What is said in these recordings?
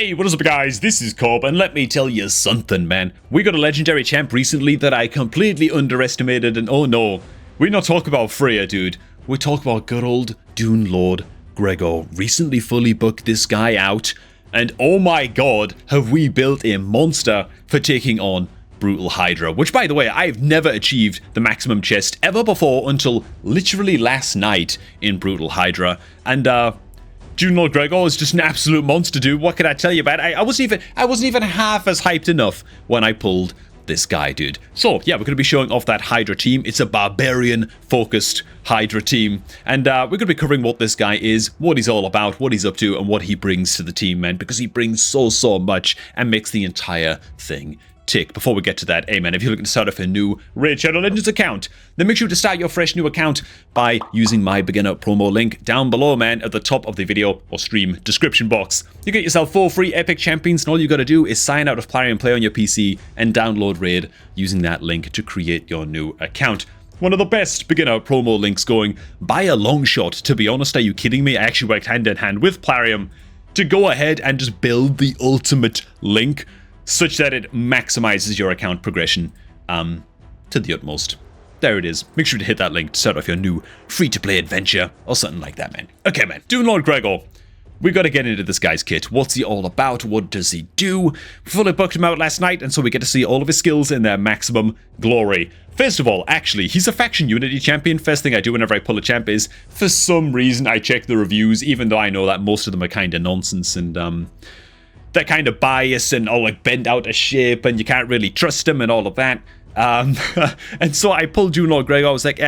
Hey, what is up guys, this is Corb, and let me tell you something, man. We got a legendary champ recently that I completely underestimated, and oh no, we're not talking about Freya, dude. We're talking about good old Dune Lord Greggor. Recently fully booked this guy out, and oh my god, have we built a monster for taking on Brutal Hydra, which by the way, I've never achieved the maximum chest ever before until literally last night in Brutal Hydra, and Dune Lord Greggor is just an absolute monster, dude. What can I tell you about it? I wasn't even half as hyped enough when I pulled this guy, dude. So yeah, we're going to be showing off that Hydra team. It's a barbarian focused Hydra team, and we're going to be covering what this guy is, what he's all about, what he's up to, and what he brings to the team, man, because he brings so much and makes the entire thing tick. Before we get to that, hey man, if you're looking to start off a new Raid Shadow Legends account, then make sure to start your fresh new account by using my beginner promo link down below, man, at the top of the video or stream description box. You get yourself 4 free epic champions, and all you gotta do is sign out of Plarium Play on your PC and download Raid using that link to create your new account. One of the best beginner promo links going by a long shot, to be honest. Are you kidding me? I actually worked hand in hand with Plarium to go ahead and just build the ultimate link such that it maximizes your account progression to the utmost. There it is. Make sure to hit that link to start off your new free-to-play adventure or something like that, man. Okay, man. Dune Lord Greggor. We got to get into this guy's kit. What's he all about? What does he do? We fully booked him out last night, and so we get to see all of his skills in their maximum glory. First of all, actually, he's a faction unity champion. First thing I do whenever I pull a champ is, for some reason, I check the reviews, even though I know that most of them are kind of nonsense and they're kind of biased and all like bent out of shape, and you can't really trust him and all of that. And so I pulled Dune Lord Greggor. I was like,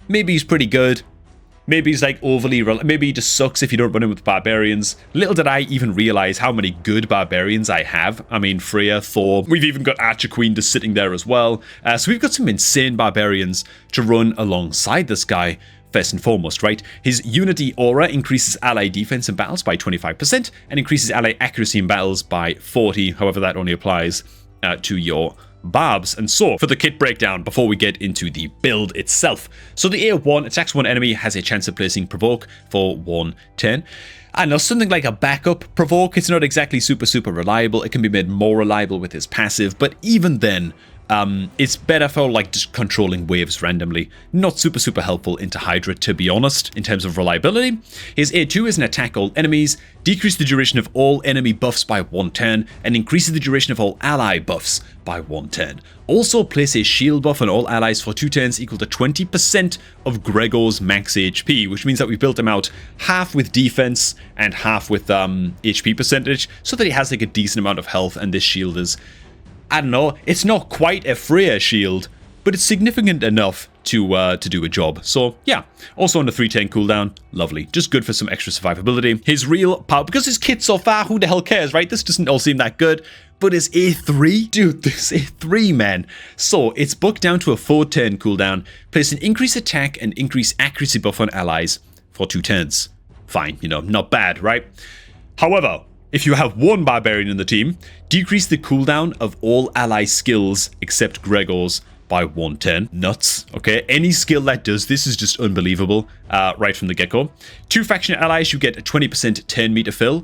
maybe he's pretty good. Maybe he's like maybe he just sucks if you don't run him with barbarians. Little did I even realize how many good barbarians I have. I mean, Freya, Thor. We've even got Archer Queen just sitting there as well. So we've got some insane barbarians to run alongside this guy. First and foremost, right? His Unity Aura increases ally defense in battles by 25% and increases ally accuracy in battles by 40. However, that only applies to your barbs. And so, for the kit breakdown, before we get into the build itself. So the A1 attacks one enemy, has a chance of placing Provoke for 1/10. I know, something like a backup Provoke. It's not exactly super reliable. It can be made more reliable with his passive, but even then, it's better for like just controlling waves randomly. Not super helpful into Hydra, to be honest, in terms of reliability. His A2 is an attack all enemies, decrease the duration of all enemy buffs by 1/10, and increases the duration of all ally buffs by 1/10. Also place a shield buff on all allies for 2 turns equal to 20% of Greggor's max HP, which means that we built him out half with defense and half with HP percentage, so that he has like a decent amount of health, and this shield is, I don't know, it's not quite a Freya shield, but it's significant enough to do a job. So yeah, also on the 310 cooldown, lovely. Just good for some extra survivability. His real power, because his kit's so far, who the hell cares, right? This doesn't all seem that good, but his A3, dude, this A3, man. So it's booked down to a 410 cooldown, place an increased attack and increased accuracy buff on allies for 2 turns. Fine, you know, not bad, right? However, if you have one barbarian in the team, decrease the cooldown of all ally skills except Greggor's by 1/10. Nuts, okay? Any skill that does this is just unbelievable right from the get-go. 2 faction allies, you get a 20% turn meter fill,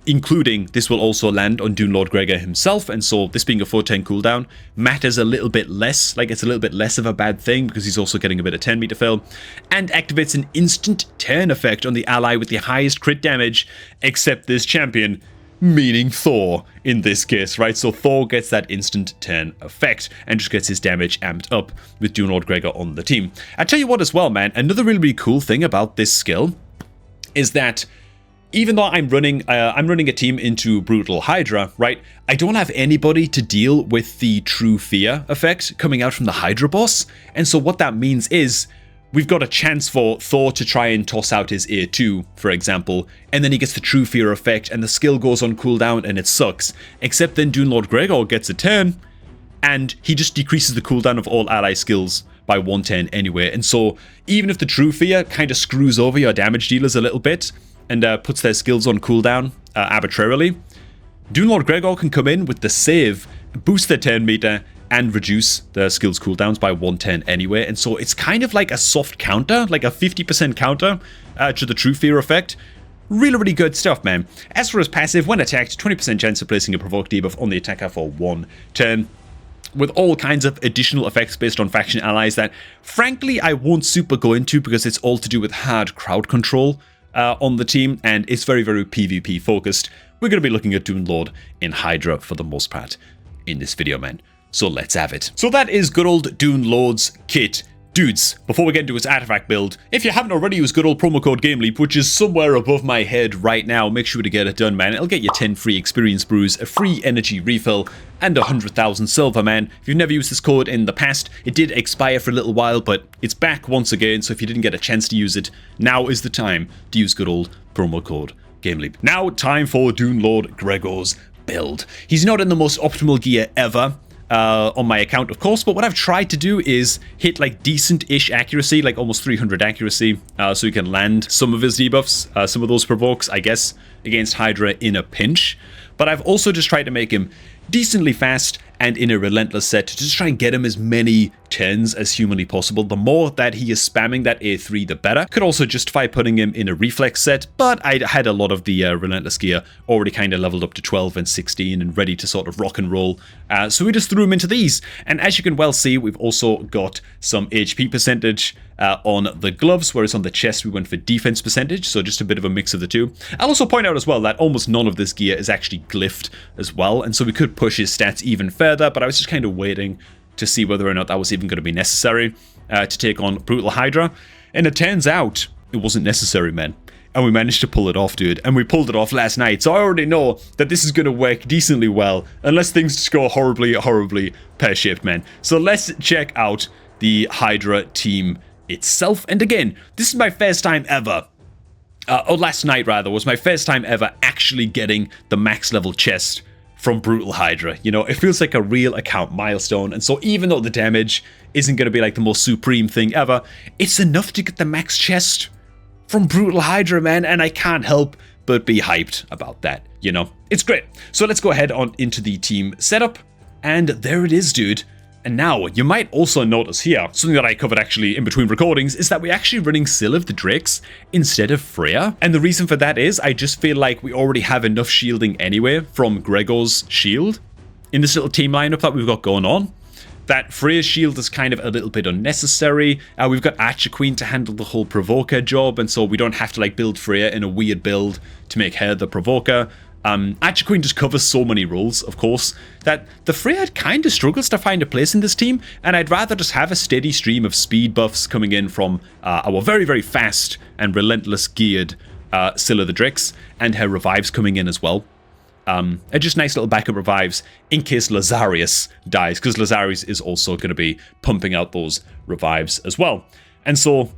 including this will also land on Dune Lord Greggor himself, and so this being a 410 cooldown matters a little bit less, like it's a little bit less of a bad thing because he's also getting a bit of 10 meter fill, and activates an instant turn effect on the ally with the highest crit damage except this champion, meaning Thor in this case, right? So Thor gets that instant turn effect and just gets his damage amped up with Dune Lord Greggor on the team. I tell you what as well, man, another really cool thing about this skill is that even though I'm running a team into Brutal Hydra, right, I don't have anybody to deal with the True Fear effect coming out from the Hydra boss, and so what that means is we've got a chance for Thor to try and toss out his A2, for example, and then he gets the True Fear effect, and the skill goes on cooldown, and it sucks. Except then Dune Lord Greggor gets a turn, and he just decreases the cooldown of all ally skills by 1/10 anyway, and so even if the True Fear kind of screws over your damage dealers a little bit, and puts their skills on cooldown arbitrarily, Dune Lord Greggor can come in with the save, boost their turn meter, and reduce their skills cooldowns by 1/10 anyway, and so it's kind of like a soft counter, like a 50% counter to the True Fear effect, Really, really good stuff, man. As for his passive, when attacked, 20% chance of placing a provoke debuff on the attacker for 1 turn, with all kinds of additional effects based on faction allies that, frankly, I won't super go into because it's all to do with hard crowd control on the team, and it's very, very PvP focused. We're going to be looking at Dune Lord in Hydra for the most part in this video, man. So let's have it. So that is good old Dune Lord's kit. Dudes, before we get into his artifact build, if you haven't already used good old promo code GameLeap, which is somewhere above my head right now, make sure to get it done, man. It'll get you 10 free experience brews, a free energy refill, and 100,000 silver, man. If you've never used this code in the past, it did expire for a little while, but it's back once again, so if you didn't get a chance to use it, now is the time to use good old promo code GameLeap. Now, time for Dune Lord Greggor's build. He's not in the most optimal gear ever, on my account, of course, but what I've tried to do is hit like decent-ish accuracy, like almost 300 accuracy, so you can land some of his debuffs, some of those provokes, I guess, against Hydra in a pinch. But I've also just tried to make him decently fast and in a relentless set to just try and get him as many turns as humanly possible. The more that he is spamming that A3, the better. Could also justify putting him in a reflex set, but I had a lot of the relentless gear already kind of leveled up to 12 and 16 and ready to sort of rock and roll. So we just threw him into these. And as you can well see, we've also got some HP percentage on the gloves, whereas on the chest we went for defense percentage, so just a bit of a mix of the two. I'll also point out as well that almost none of this gear is actually glyphed as well, and so we could push his stats even further, but I was just kind of waiting to see whether or not that was even going to be necessary to take on Brutal Hydra, and it turns out it wasn't necessary, man. And we managed to pull it off, dude, and we pulled it off last night, so I already know that this is going to work decently well, unless things just go horribly, horribly pear-shaped, man. So let's check out the Hydra team itself, and again, this is my first time ever, last night rather, was my first time ever actually getting the max level chest from Brutal Hydra. You know, it feels like a real account milestone, and so even though the damage isn't going to be like the most supreme thing ever, it's enough to get the max chest from Brutal Hydra, man, and I can't help but be hyped about that, you know? It's great. So let's go ahead on into the team setup, and there it is, dude. And now, you might also notice here, something that I covered actually in between recordings, is that we're actually running Scylla of the Drakes instead of Freya. And the reason for that is, I just feel like we already have enough shielding anyway from Greggor's shield in this little team lineup that we've got going on, that Freya's shield is kind of a little bit unnecessary. We've got Archer Queen to handle the whole provoker job, and so we don't have to like build Freya in a weird build to make her the provoker. Archer Queen just covers so many roles, of course, that the Freya kind of struggles to find a place in this team, and I'd rather just have a steady stream of speed buffs coming in from our very, very fast and relentless geared Scylla the Drakes, and her revives coming in as well. And just nice little backup revives in case Lazarius dies, because Lazarius is also going to be pumping out those revives as well. And so,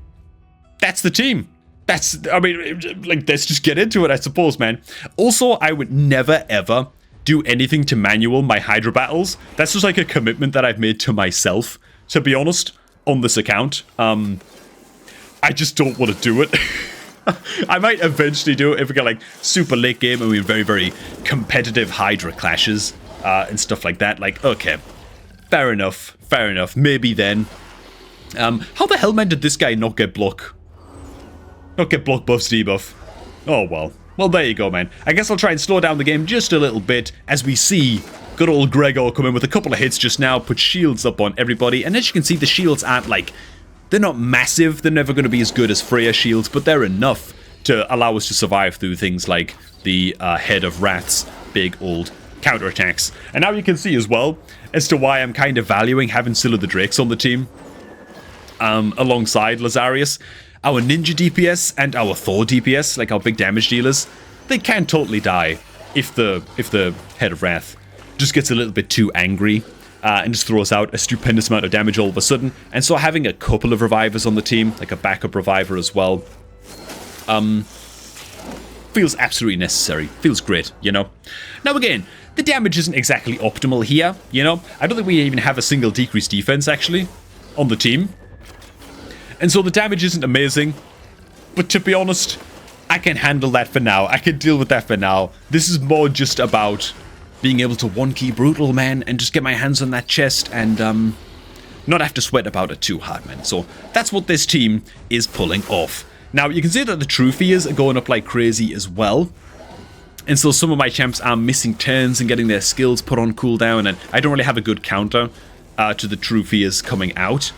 that's the team. I mean, like, let's just get into it, I suppose, man. Also, I would never, ever do anything to manual my Hydra battles. That's just like a commitment that I've made to myself, to be honest, on this account. I just don't want to do it. I might eventually do it if we get, like, super late game and we have very, very competitive Hydra clashes and stuff like that. Like, okay, fair enough, maybe then. How the hell, man, did this guy not get block? Not get block buffs debuff. Oh, well. Well, there you go, man. I guess I'll try and slow down the game just a little bit as we see good old Greggor come in with a couple of hits just now, put shields up on everybody. And as you can see, the shields aren't like... They're not massive. They're never going to be as good as Freya shields, but they're enough to allow us to survive through things like the Head of Wrath's big old counterattacks. And now you can see as well as to why I'm kind of valuing having Scylla the Drakes on the team alongside Lazarius. Our ninja DPS and our Thor DPS, like our big damage dealers, they can totally die if the Head of Wrath just gets a little bit too angry and just throws out a stupendous amount of damage all of a sudden. And so having a couple of revivers on the team, like a backup reviver as well, feels absolutely necessary. Feels great, you know? Now again, the damage isn't exactly optimal here, you know? I don't think we even have a single decreased defense, actually, on the team. And so the damage isn't amazing, but to be honest, I can handle that for now. I can deal with that for now. This is more just about being able to one-key Brutal, man, and just get my hands on that chest and not have to sweat about it too hard, man. So that's what this team is pulling off. Now, you can see that the trophies are going up like crazy as well. And so some of my champs are missing turns and getting their skills put on cooldown, and I don't really have a good counter to the trophies coming out.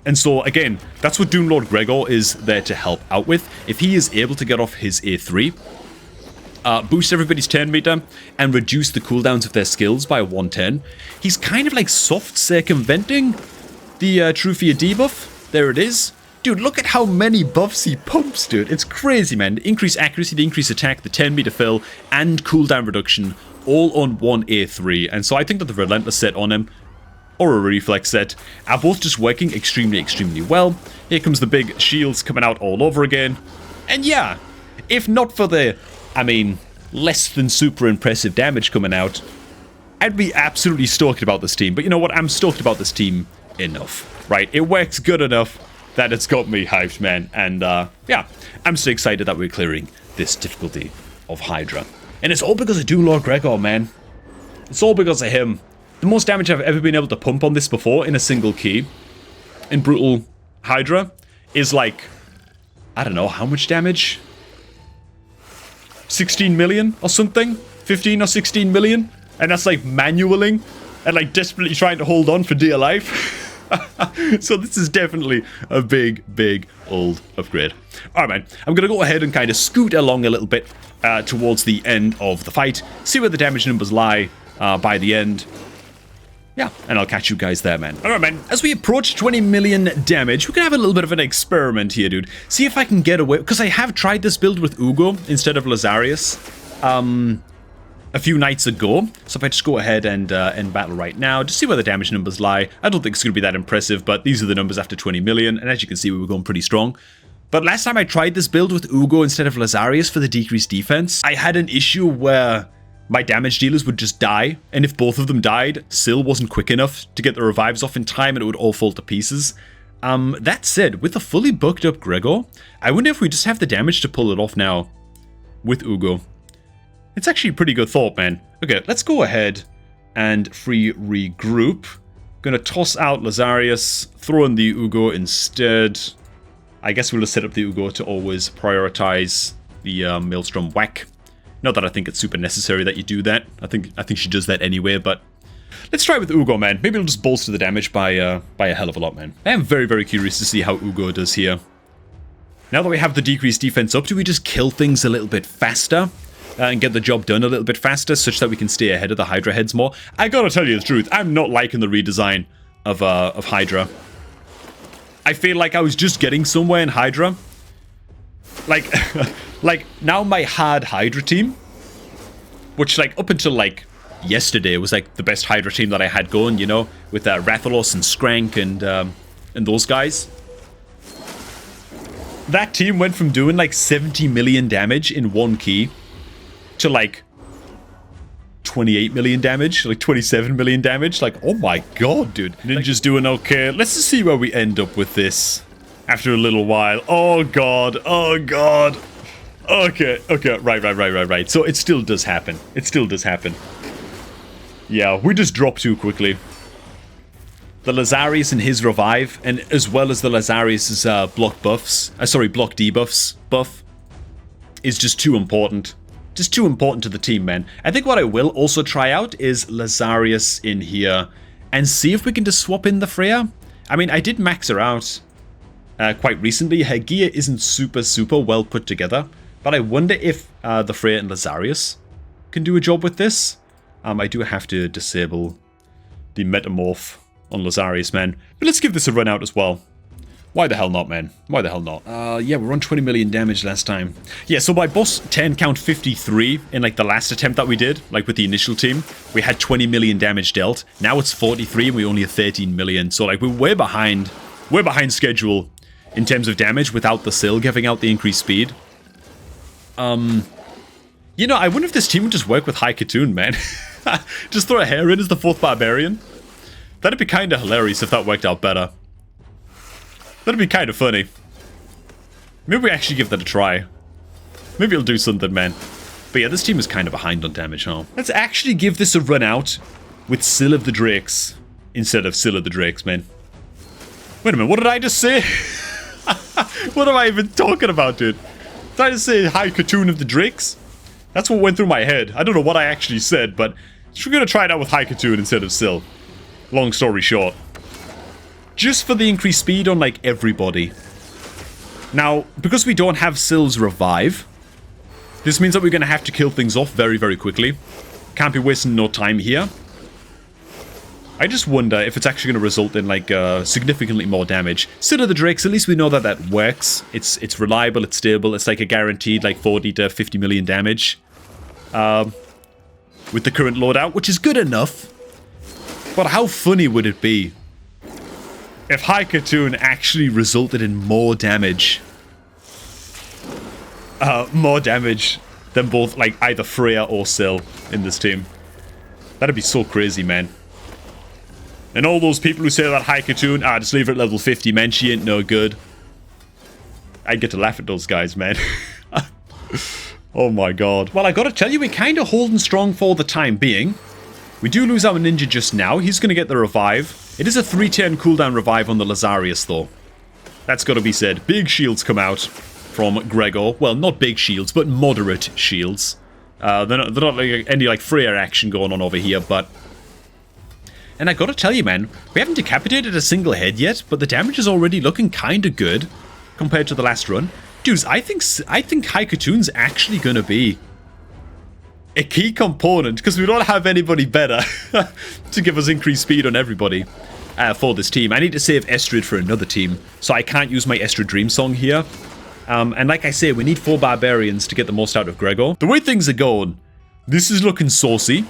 And so, again, that's what Dune Lord Greggor is there to help out with. If he is able to get off his A3, boost everybody's turn meter, and reduce the cooldowns of their skills by 110, he's kind of like soft circumventing the trophy debuff. There it is. Dude, look at how many buffs he pumps, dude. It's crazy, man. The increased accuracy, the increased attack, the 10 meter fill, and cooldown reduction, all on one A3. And so I think that the Relentless set on him, or a Reflex set, are both just working extremely, extremely well. Here comes the big shields coming out all over again. And yeah, if not for the, I mean, less than super impressive damage coming out, I'd be absolutely stoked about this team. But you know what? I'm stoked about this team enough, right? It works good enough that it's got me hyped, man. And yeah, I'm so excited that we're clearing this difficulty of Hydra. And it's all because of Dune Lord Greggor, man. It's all because of him. The most damage I've ever been able to pump on this before in a single key in Brutal Hydra is like, I don't know, how much damage? 16 million or something? 15 or 16 million? And that's like manualing and like desperately trying to hold on for dear life. So this is definitely a big, big old upgrade. Alright, man. I'm going to go ahead and kind of scoot along a little bit towards the end of the fight. See where the damage numbers lie by the end. Yeah, and I'll catch you guys there, man. Alright, man. As we approach 20 million damage, we're going to have a little bit of an experiment here, dude. See if I can get away. Because I have tried this build with Ugo instead of Lazarius a few nights ago. So if I just go ahead and end battle right now, just see where the damage numbers lie. I don't think it's going to be that impressive, but these are the numbers after 20 million. And as you can see, we were going pretty strong. But last time I tried this build with Ugo instead of Lazarius for the decreased defense, I had an issue where my damage dealers would just die, and if both of them died, Syl wasn't quick enough to get the revives off in time and it would all fall to pieces. That said, with a fully booked up Greggor, I wonder if we just have the damage to pull it off now with Ugo. It's actually a pretty good thought, man. Okay, let's go ahead and free regroup. Gonna toss out Lazarius, throw in the Ugo instead. I guess we'll just set up the Ugo to always prioritize the Maelstrom whack. Not that I think it's super necessary that you do that. I think she does that anyway, but let's try with Ugo, man. Maybe it'll just bolster the damage by a hell of a lot, man. I am very, very curious to see how Ugo does here. Now that we have the decreased defense up, do we just kill things a little bit faster and get the job done a little bit faster such that we can stay ahead of the Hydra heads more? I gotta tell you the truth, I'm not liking the redesign of Hydra. I feel like I was just getting somewhere in Hydra. Like, like, now my hard Hydra team, which, like, up until, like, yesterday was, like, the best Hydra team that I had going, you know, with Rathalos and Skrank and those guys. That team went from doing, like, 70 million damage in one key to, like, 28 million damage, like 27 million damage. Like, oh my god, dude. Ninja's doing okay. Let's just see where we end up with this after a little while. Oh god, oh god. Okay, right. So it still does happen. It still does happen. Yeah, we just dropped too quickly. The Lazarius and his revive, and as well as the Lazarius's block buffs, block debuffs buff, is just too important. Just too important to the team, man. I think what I will also try out is Lazarius in here and see if we can just swap in the Freya. I mean, I did max her out quite recently. Her gear isn't super well put together, but I wonder if the Freya and Lazarius can do a job with this. I do have to disable the Metamorph on Lazarius, man. But let's give this a run out as well. Why the hell not, man? Why the hell not? Yeah, we're on 20 million damage last time. Yeah, so by boss 10 count 53 in, like, the last attempt that we did, like, with the initial team, we had 20 million damage dealt. Now it's 43 and we only have 13 million. So, like, we're way behind schedule in terms of damage without the Syl giving out the increased speed. You know, I wonder if this team would just work with High Katoon, man. Just throw a hair in as the 4th Barbarian. That'd be kind of hilarious if that worked out better. That'd be kind of funny. Maybe we actually give that a try. Maybe it'll do something, man. But yeah, this team is kind of behind on damage, huh? Let's actually give this a run out with Syl of the Drakes instead of Syl of the Drakes, man. Wait a minute, what did I just say? What am I even talking about, dude? Did I just say hi, Cartoon of the Drakes? That's what went through my head. I don't know what I actually said, but we're gonna try it out with high Cartoon instead of Syl. Long story short. Just for the increased speed on, like, everybody. Now, because we don't have Syl's revive, this means that we're gonna have to kill things off very, very quickly. Can't be wasting no time here. I just wonder if it's actually going to result in, like, significantly more damage. Syl of the Drakes, at least we know that that works. It's reliable, it's stable, it's like a guaranteed, like, 40 to 50 million damage. With the current loadout, which is good enough. But how funny would it be if High Cartoon actually resulted in more damage? More damage than both, like, either Freya or Syl in this team. That'd be so crazy, man. And all those people who say that High Cartoon, just leave her at level 50, man, she ain't no good. I get to laugh at those guys, man. Oh my god. Well, I gotta tell you, we're kinda holding strong for the time being. We do lose our ninja just now. He's gonna get the revive. It is a 3-turn cooldown revive on the Lazarius, though. That's gotta be said. Big shields come out from greggor. Well, not big shields, but moderate shields. They're not like any, like, Freya action going on over here, but... And I gotta tell you, man, we haven't decapitated a single head yet, but the damage is already looking kinda good compared to the last run. Dudes, I think High Cartoon's actually gonna be a key component, because we don't have anybody better to give us increased speed on everybody for this team. I need to save Estrid for another team, so I can't use my Estrid Dream Song here. And like I say, we need 4 barbarians to get the most out of greggor. The way things are going, this is looking saucy.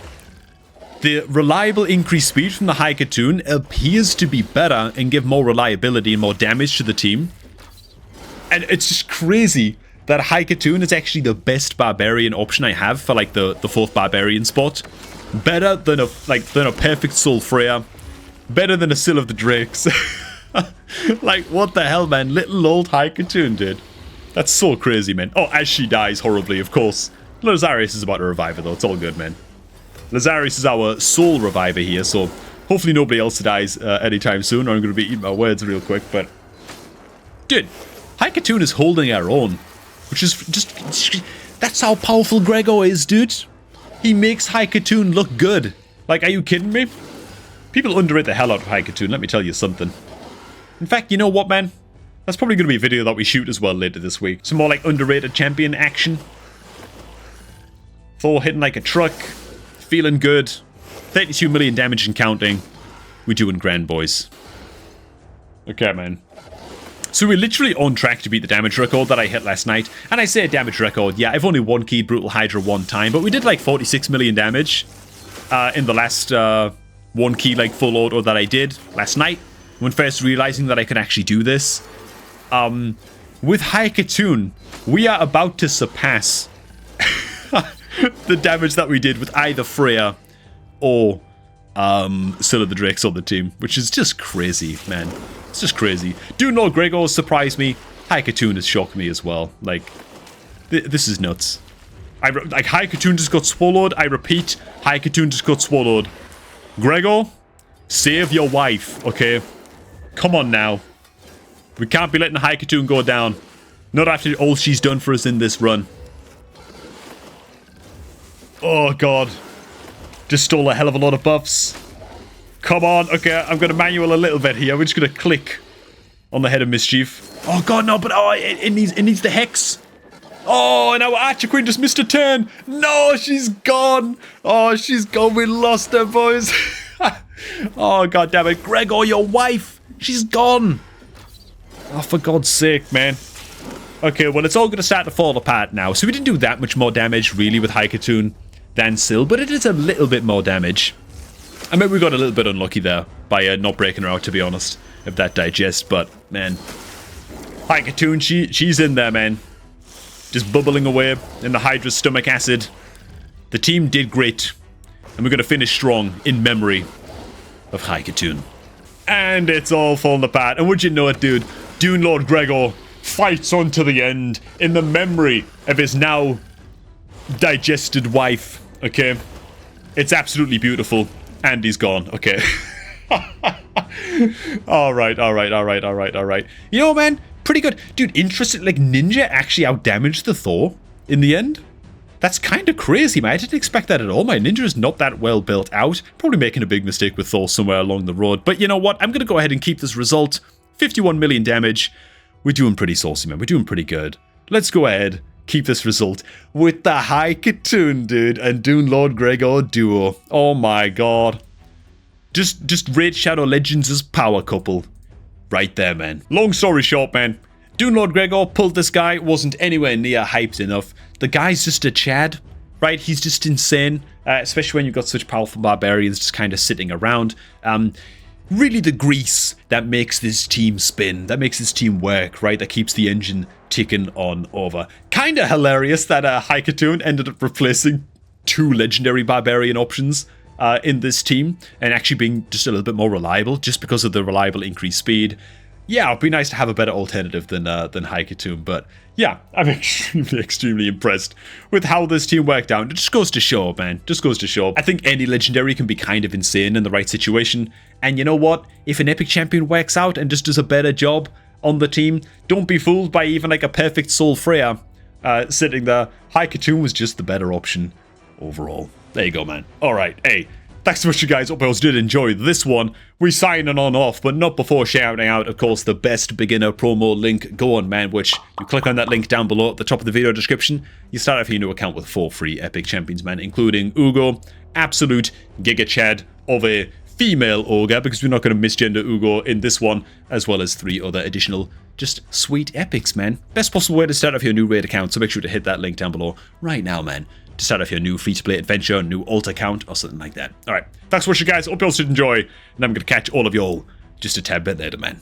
The reliable increased speed from the High Cartoon appears to be better and give more reliability and more damage to the team. And it's just crazy that High Cartoon is actually the best barbarian option I have for, like, the 4th barbarian spot. Better than a perfect soul Freya. Better than a Syl of the Drakes. Like, what the hell, man? Little old High Cartoon, dude. That's so crazy, man. Oh, as she dies horribly, of course. Lazarius is about to revive her, though. It's all good, man. Lazarius is our soul reviver here, so hopefully nobody else dies anytime soon, or I'm going to be eating my words real quick, but... Dude, High Cartoon is holding our own, which is just... That's how powerful greggor is, dude. He makes High Cartoon look good. Like, are you kidding me? People underrate the hell out of High Cartoon, let me tell you something. In fact, you know what, man? That's probably going to be a video that we shoot as well later this week. Some more, like, underrated champion action. Thor hitting like a truck. Feeling good. 32 million damage and counting. We're doing grand, boys. Okay, man. So we're literally on track to beat the damage record that I hit last night. And I say damage record, yeah, I've only one-keyed Brutal Hydra one time, but we did like 46 million damage in the last one-key, like, full auto that I did last night, when first realizing that I could actually do this. With High Cartoon, we are about to surpass the damage that we did with either Freya or Syl of the Drakes on the team, which is just crazy, man. It's just crazy. Dune Lord greggor surprised me. High Cartoon has shocked me as well. Like, this is nuts. Like, High Cartoon just got swallowed. I repeat, High Cartoon just got swallowed. greggor, save your wife, okay? Come on now. We can't be letting High Cartoon go down. Not after all she's done for us in this run. Oh, God. Just stole a hell of a lot of buffs. Come on. Okay, I'm going to manual a little bit here. We're just going to click on the head of Mischief. Oh, God, no, but oh, it needs the Hex. Oh, and our Archer Queen just missed a turn. No, she's gone. Oh, she's gone. We lost her, boys. Oh, God damn it. greggor, your wife. She's gone. Oh, for God's sake, man. Okay, well, it's all going to start to fall apart now. So we didn't do that much more damage, really, with High Cartoon than Syl, but it is a little bit more damage. I mean, we got a little bit unlucky there by not breaking her out, to be honest, of that digest, but, man. High Cartoon, she's in there, man. Just bubbling away in the Hydra's stomach acid. The team did great, and we're going to finish strong in memory of High Cartoon. And it's all falling apart, and would you know it, dude? Dune Lord greggor fights on to the end in the memory of his now digested wife, okay? It's absolutely beautiful. And he's gone, okay. Alright. You know, man, pretty good. Dude, interesting. Like, Ninja actually outdamaged the Thor in the end. That's kind of crazy, man. I didn't expect that at all. My Ninja is not that well built out. Probably making a big mistake with Thor somewhere along the road. But you know what? I'm going to go ahead and keep this result. 51 million damage. We're doing pretty saucy, man. We're doing pretty good. Let's go ahead, keep this result with the High Katoon, dude, and Dune Lord Greggor duo. Oh my god. Just Raid Shadow Legends' power couple. Right there, man. Long story short, man. Dune Lord Greggor pulled this guy, wasn't anywhere near hyped enough. The guy's just a Chad, right? He's just insane, especially when you've got such powerful barbarians just kind of sitting around. Really the grease that makes this team spin, that makes this team work, right? That keeps the engine ticking on over. Kind of hilarious that High Katoon ended up replacing 2 legendary barbarian options in this team and actually being just a little bit more reliable just because of the reliable increased speed. Yeah, it'd be nice to have a better alternative than High Katoon, but yeah, I'm extremely impressed with how this team worked out. It just goes to show, man. Just goes to show. I think any legendary can be kind of insane in the right situation. And you know what? If an epic champion works out and just does a better job on the team, don't be fooled by even like a perfect Soul Freya sitting there. High Katoon was just the better option overall. There you go, man. All right, hey. Thanks so much, you guys. Hope you did enjoy this one. We're signing on off, but not before shouting out, of course, the best beginner promo link going, man, which you click on that link down below at the top of the video description. You start off your new account with 4 free epic champions, man, including Ugo, absolute Giga Chad of a female ogre, because we're not going to misgender Ugo in this one, as well as 3 other additional just sweet epics, man. Best possible way to start off your new raid account, so make sure to hit that link down below right now, man, to start off your new free-to-play adventure, new alt account, or something like that. Alright, thanks for watching, guys. Hope you all did enjoy, and I'm going to catch all of y'all just a tad bit later, man.